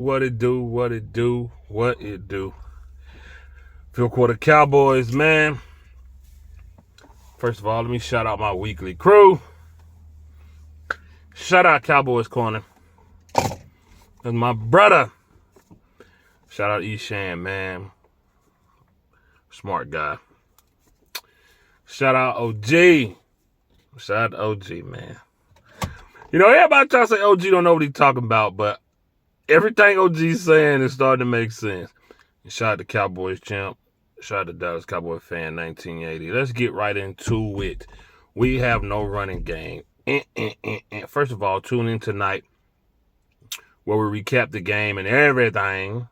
What it do, what it do, what it do. Field Quarter Cowboys, man. First of all, let me shout out my weekly crew. Shout out Cowboys Corner. That's my brother. Shout out Eshan, man. Smart guy. Shout out OG. Shout out to OG, man. You know, everybody try to say OG don't know what he's talking about, but everything OG's saying is starting to make sense. And shout out to Cowboys champ. Shout out to Dallas Cowboy fan 1980. Let's get right into it. We have no running game. First of all, tune in tonight where we recap the game and everything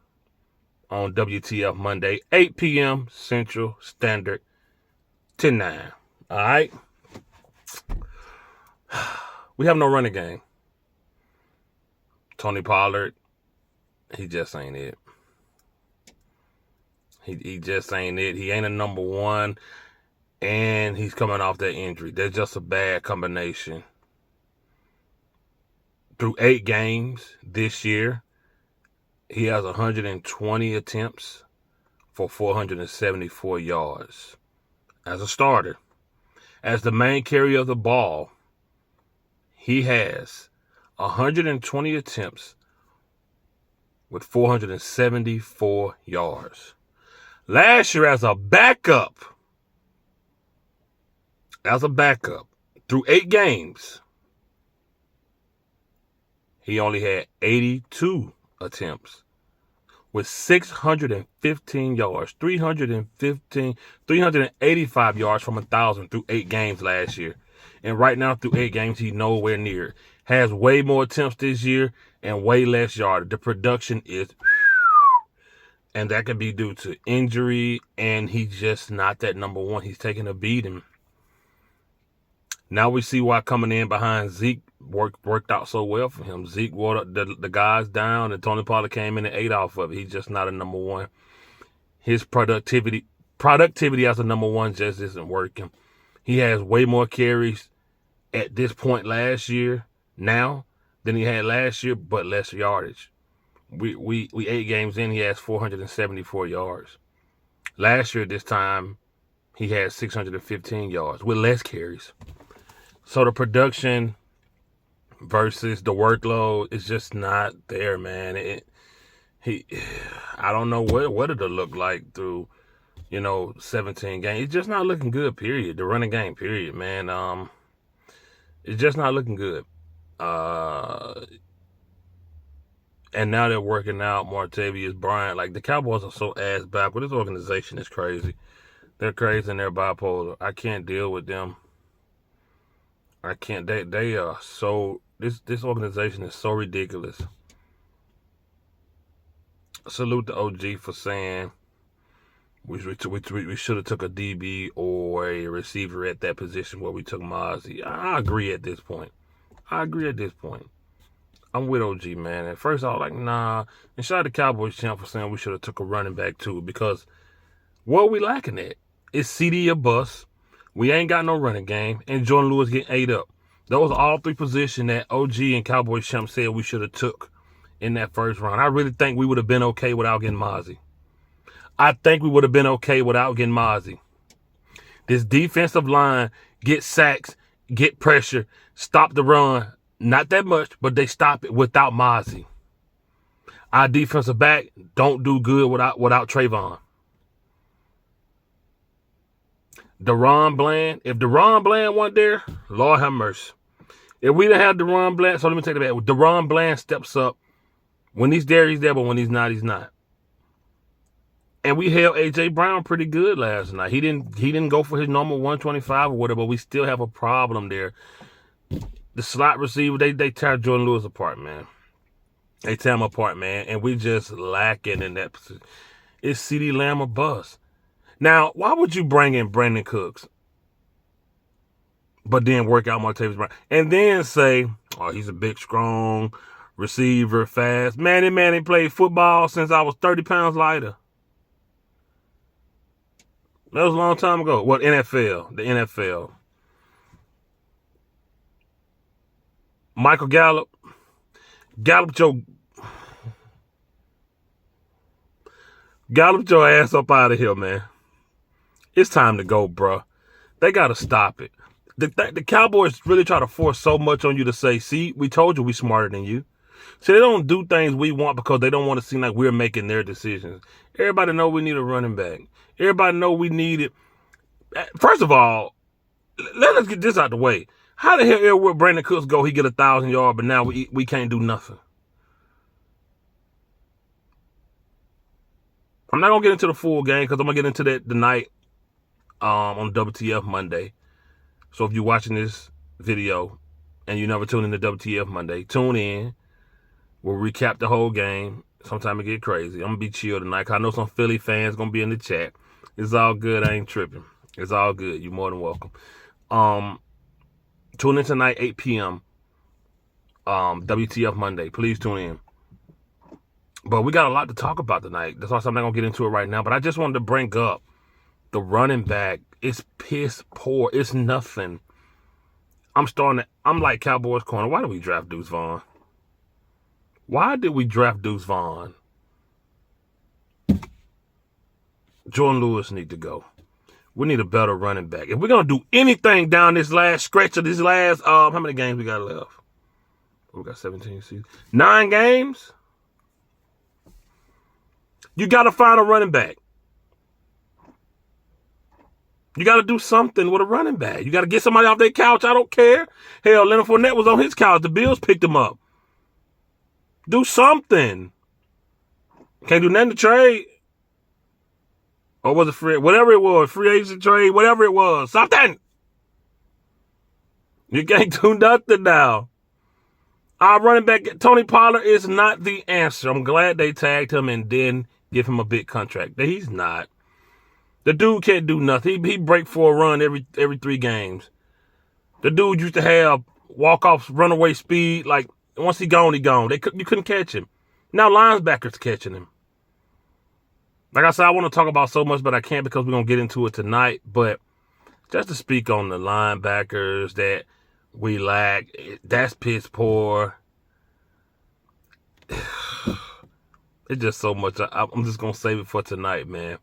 on WTF Monday, 8 p.m. Central Standard, 10-9. All right? We have no running game. Tony Pollard, he just ain't it. He just ain't it. He ain't a number one, and he's coming off that injury. That's just a bad combination. Through 8 games this year, he has 120 attempts for 474 yards as a starter. As the main carrier of the ball, he has 120 attempts with 474 yards. Last year, as a backup, through 8 games, he only had 82 attempts with 615 yards, 385 yards from 1,000 through 8 games last year. And right now, through 8 games, he's nowhere near. Has way more attempts this year and way less yardage. The production is, and that could be due to injury, and he's just not that number one. He's taking a beating. Now we see why coming in behind Zeke worked out so well for him. Zeke wore the guys down, and Tony Pollard came in and ate off of it. He's just not a number one. His productivity as a number one just isn't working. He has way more carries at this point last year now than he had last year, but less yardage. We 8 games in, he has 474 yards. Last year at this time, he had 615 yards with less carries. So the production versus the workload is just not there, man. I don't know what it'll look like through, 17 games. It's just not looking good, period. The running game, period, man. It's just not looking good. And now they're working out Martavius Bryant. Like, the Cowboys are so ass backward. This organization is crazy. They're crazy and they're bipolar. I can't deal with them. I can't. They are so. This organization is so ridiculous. Salute to OG for saying we should have took a DB or a receiver at that position where we took Mozzie. I agree at this point. I'm with OG, man. At first, I was like, nah. And shout out to Cowboys champ for saying we should have took a running back too, because what are we lacking at? It's CD or bust. We ain't got no running game, and Jordan Lewis getting ate up. Those are all 3 positions that OG and Cowboys champ said we should have took in that first round. I really think we would have been okay without getting Mozzie. This defensive line get sacks, get pressure, stop the run. Not that much, but they stop it without Mozzie. Our defensive back don't do good without Trayvon. DaRon Bland, if DaRon Bland wasn't there, Lord have mercy. If we didn't have DaRon Bland, so let me take it back. DaRon Bland steps up. When he's there, but when he's not, he's not. And we held A.J. Brown pretty good last night. He didn't go for his normal 125 or whatever, but we still have a problem there. The slot receiver, they tear Jordan Lewis apart, man. They tear him apart, man. And we just lacking in that position. It's CeeDee Lamb or bust. Now, why would you bring in Brandon Cooks, but then work out Martavius Bryant, and then say, oh, he's a big, strong receiver, fast. Man, ain't played football since I was 30 pounds lighter. That was a long time ago. What, NFL? The NFL. Michael Gallup, Gallup your ass up out of here, man. It's time to go, bro. They got to stop it. The Cowboys really try to force so much on you to say, see, we told you we smarter than you. See, they don't do things we want because they don't want to seem like we're making their decisions. Everybody know we need a running back. Everybody know we need it. First of all, let's get this out the way. How the hell will Brandon Cooks go? He get 1,000 yards, but now we can't do nothing. I'm not gonna get into the full game because I'm gonna get into that tonight on WTF Monday. So if you're watching this video and you never tune in to WTF Monday, tune in. We'll recap the whole game. Sometime it get crazy. I'm gonna be chill tonight because I know some Philly fans gonna be in the chat. It's all good. I ain't tripping. It's all good. You're more than welcome. Tune in tonight, 8 p.m. WTF Monday. Please tune in. But we got a lot to talk about tonight. That's why I'm not going to get into it right now. But I just wanted to bring up the running back. It's piss poor. It's nothing. I'm like Cowboys corner. Why did we draft Deuce Vaughn? Why did we draft Deuce Vaughn? Jordan Lewis need to go. We need a better running back. If we're going to do anything down this last stretch of this last, how many games we got left? We got 17 seasons. 9 games? You got to find a running back. You got to do something with a running back. You got to get somebody off their couch. I don't care. Hell, Leonard Fournette was on his couch. The Bills picked him up. Do something. Can't do nothing to trade. Or was it free? Whatever it was. Free agent trade. Whatever it was. Something. You can't do nothing now. Our running back, Tony Pollard, is not the answer. I'm glad they tagged him and then give him a big contract. He's not. The dude can't do nothing. He break for a run every 3 games. The dude used to have walk-off runaway speed. Like, once he gone, he gone. You couldn't catch him. Now linebackers catching him. Like I said, I want to talk about so much, but I can't because we're going to get into it tonight. But just to speak on the linebackers that we lack, that's piss poor. It's just so much. I'm just going to save it for tonight, man.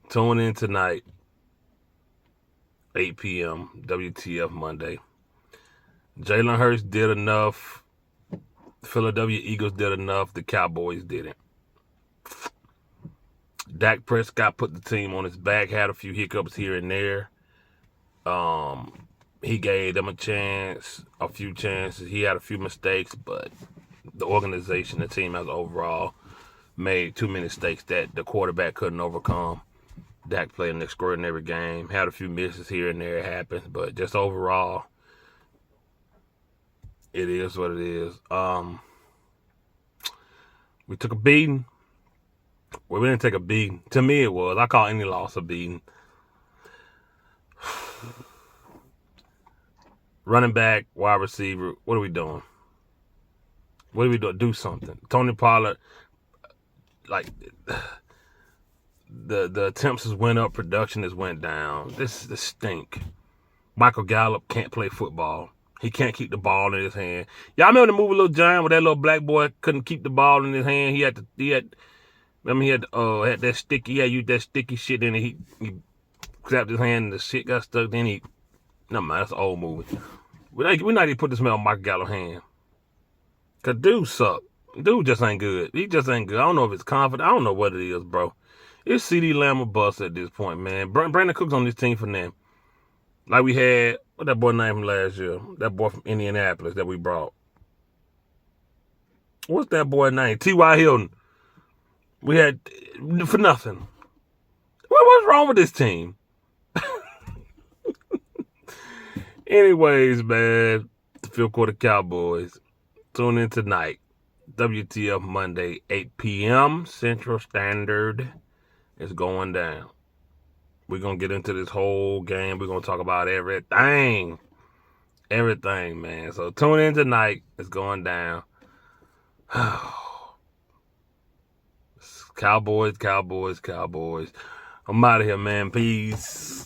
Tune in tonight, 8 p.m., WTF Monday. Jalen Hurts did enough. Philadelphia Eagles did enough. The Cowboys didn't. Dak Prescott put the team on his back, had a few hiccups here and there. He gave them a few chances. He had a few mistakes, but the organization, the team as overall, made too many mistakes that the quarterback couldn't overcome. Dak played an extraordinary game. Had a few misses here and there. It happens, but just overall, it is what it is. We took a beating. Well, we didn't take a beating. To me, it was. I call any loss a beating. Running back, wide receiver. What are we doing? What are we doing? Do something. Tony Pollard, like, the attempts has went up, production has went down. This stink. Michael Gallup can't play football. He can't keep the ball in his hand. Y'all remember the movie Little Giant where that little black boy couldn't keep the ball in his hand? He had that sticky. He had used that sticky shit, and he grabbed his hand and the shit got stuck. Then no man, that's an old movie. We not even put this man on Michael Gallup's hand. Cause dude suck. Dude just ain't good. He just ain't good. I don't know if it's confident. I don't know what it is, bro. It's CD Lamb or bust at this point, man. Brandon Cooks on this team for them. Like we had, what that boy name from last year? That boy from Indianapolis that we brought. What's that boy name? T.Y. Hilton. We had for nothing. What's wrong with this team? Anyways, man, the Field Quarter Cowboys. Tune in tonight. WTF Monday, 8 p.m. Central Standard. It's going down. We're going to get into this whole game. We're going to talk about everything. Everything, man. So tune in tonight. It's going down. Cowboys. I'm out of here, man. Peace.